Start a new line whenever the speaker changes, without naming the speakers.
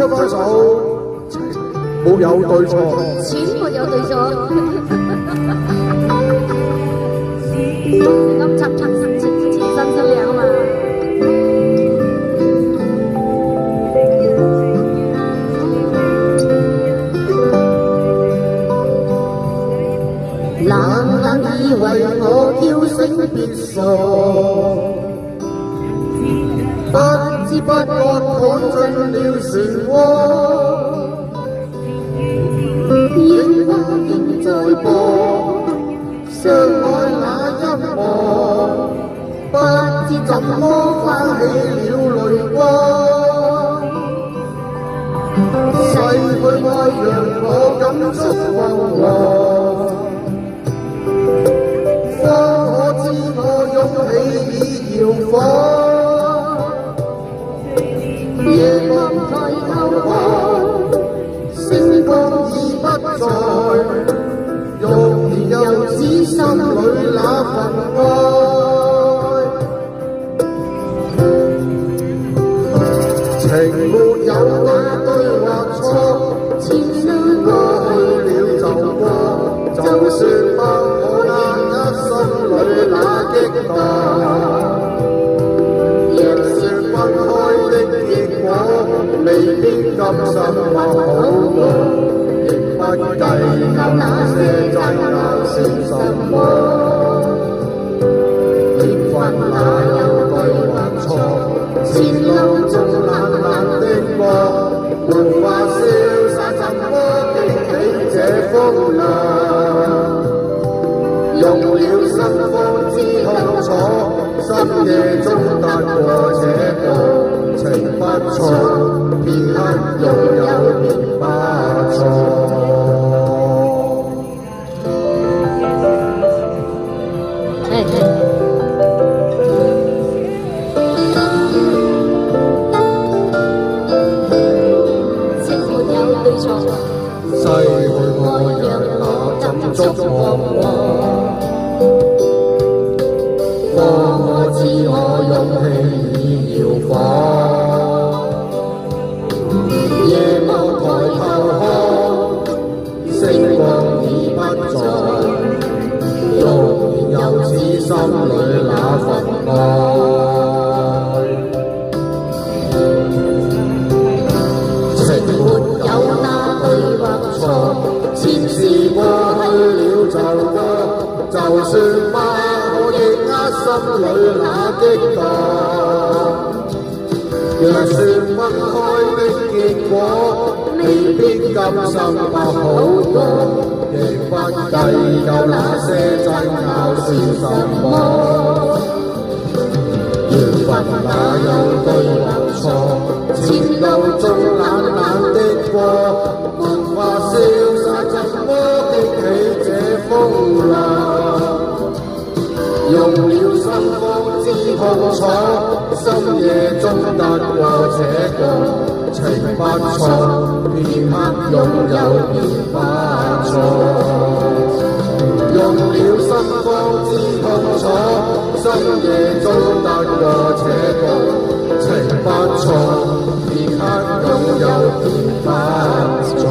出翻手，情沒有對錯，
錢沒有對錯。今集前身之涼嘛。
冷冷以為我嬌聲別傻，不知不覺闖進了漩渦，櫻花仍在播，相愛那一幕，不知怎麼翻起了淚光，逝去愛讓我感觸惶惶。搖晃，夜幕抬頭看，星光已不在，欲言又止心裏那份愛，情沒有對或錯，前路過去了就過，就算包我那心裏那激盪。未必甘心或好過，亦不計較那些爭拗是什麼。緣分哪有對或錯？前路中冷冷的光，沒法瀟灑怎麼經起這風浪？用了心方知痛楚，深夜中踏過這個。情不錯，片刻擁有便不錯。
情沒有對錯，
逝去愛讓我怎觸惶惶，放我自我勇氣已搖晃。星光已不在，欲言又止心裏那份愛。情沒有那對或錯，前事過去了就過，就算罵我亦握心裏那激盪。若算分開的結果，未必甘心或好過，亦不計較那些爭拗是什麼。緣分哪有對或錯？前路中冷冷的過，沒法瀟灑怎麼經起這風浪？用了心方知痛楚，深夜中踏過這個。情不錯，片刻擁有便不錯。用了心方知痛楚，深夜中踏過這個。情不錯，片刻擁有便不錯。